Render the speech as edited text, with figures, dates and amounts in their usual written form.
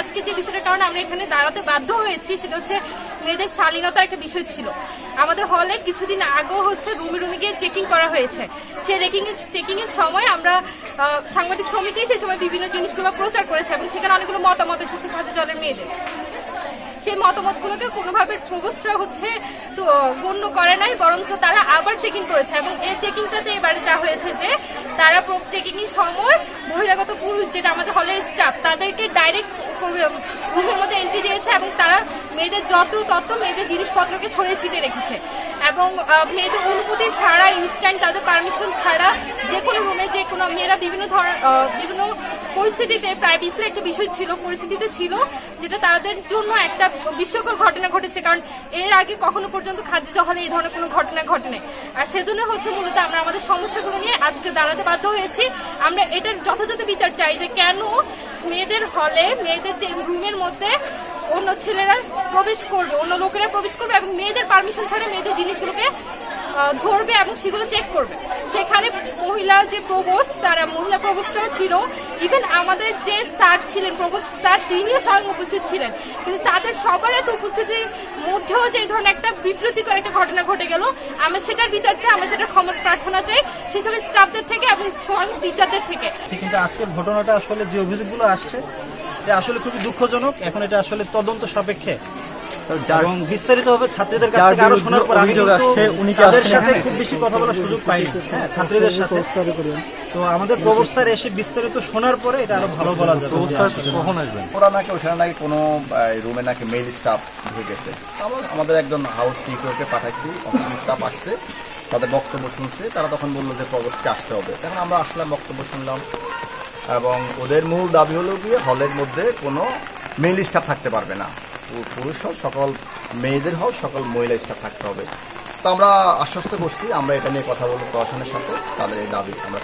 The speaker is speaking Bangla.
আজকে যে বিষয়টার কারণে আমরা এখানে দাঁড়াতে বাধ্য হয়েছি সেটা হচ্ছে মেয়েদের শালীনতার একটা বিষয় ছিল। আমাদের হলে কিছুদিন আগেও হচ্ছে রুমে গিয়ে চেকিং করা হয়েছে। সেই চেকিং এর সময় আমরা সাংবাদিক সমিতি সেই সময় বিভিন্ন জিনিসগুলো প্রচার করেছে এবং সেখানে অনেকগুলো মতামত এসেছে খাদ্য জলের মেয়েদের। সেই মতামতগুলোকে কোনোভাবে প্রভোস্টরা হচ্ছে তো গণ্য করে নাই, বরঞ্চ তারা আবার চেকিং করেছে এবং এই চেকিংটাতে এবারে যা হয়েছে যে তারা চেকিং এর সময় বহিরাগত পুরুষ যেটা আমাদের হলের স্টাফ তাদেরকে ডাইরেক্ট রুমের মধ্যে এন্ট্রি দিয়েছে এবং তারা মেয়েদের যত্র মেয়েদের জিনিসপত্রকে ছড়িয়ে ছিটিয়ে রেখেছে এবং মেয়েদের অনুমতি ছাড়া ইনস্ট্যান্ট তাদের পারমিশন ছাড়া যে কোনো রুমে যে কোনো মেয়েরা বিভিন্ন পরিস্থিতিতে প্রায় বিশ্বের একটা বিষয় ছিল পরিস্থিতিতে ছিল যেটা তাদের জন্য একটা বিস্ময়কর ঘটনা ঘটেছে, কারণ এর আগে কখনো পর্যন্ত খাদ্য হলে এই ধরনের কোনো ঘটনা ঘটেনি। আর সেজন্য হচ্ছে মূলত আমরা আমাদের সমস্যাগুলো নিয়ে আজকে দাঁড়াতে বাধ্য হয়েছি। আমরা এটার যথাযথ বিচার চাই যে কেন মেয়েদের হলে মেয়েদের যে রুমের মধ্যে অন্য ছেলেরা প্রবেশ করবে, অন্য লোকেরা প্রবেশ করবে এবং মেয়েদের পারমিশন ছাড়া মেয়েদের জিনিসগুলোকে ধরবে এবং সেগুলো চেক করবে। সেখানে মহিলা যে প্রভোস্ট তারা মহিলা প্রভোস্টরাও ছিল, ইভেন আমাদের যে স্যার ছিলেন প্রভোস্ট স্যার তিনিও স্বয়ং উপস্থিত ছিলেন, কিন্তু তাদের সবার এত উপস্থিতির মধ্যেও যে ধরনের একটা বিব্রতিকর একটা ঘটনা ঘটে গেল, আমরা সেটার বিচার চাই, আমরা সেটার ক্ষমা প্রার্থনা চাই সেসব স্টাফদের থেকে এবং স্বয়ং টিচারদের থেকে। কিন্তু আজকের ঘটনাটা আসলে যে অভিযোগগুলো আসছে এটা আসলে খুবই দুঃখজনক। এখন এটা আসলে তদন্ত সাপেক্ষে এবং বিস্তারিত হবে ছাত্রীদের কাছ থেকে আরো শোনার পর আমি তাদের সাথে খুব বেশি কথা বলার সুযোগ পাই ছাত্রীদের সাথে। তো আমাদের প্রভোস্ট স্যার এসে বিস্তারিত শোনার পরে এটা আরো ভালো বলা যাবে। কখন আসবেন? ওরা নাকি ওখানে নাকি কোনো রুমে নাকি মেল স্টাফ ঢুকে গেছে। আমাদের একজন হাউস সিকিউরিটি পাঠাইছি, অফিস স্টাফ আসছে, তাদের বক্তব্য শুনছে। তারা তখন বললো যে প্রভোস্টকে আসতে হবে। তখন আমরা আসলাম, বক্তব্য শুনলাম এবং ওদের মূল দাবি হলো গিয়ে হলের মধ্যে কোনো মেল স্টাফ থাকতে পারবে না, পুরুষ হল সকল মেয়েদের হল সকল মহিলা স্টাফ থাকতে হবে। তো আমরা আশ্বস্ত করছি আমরা এটা নিয়ে কথা বলবো প্রশাসনের সাথে, তাদের এই দাবি আমরা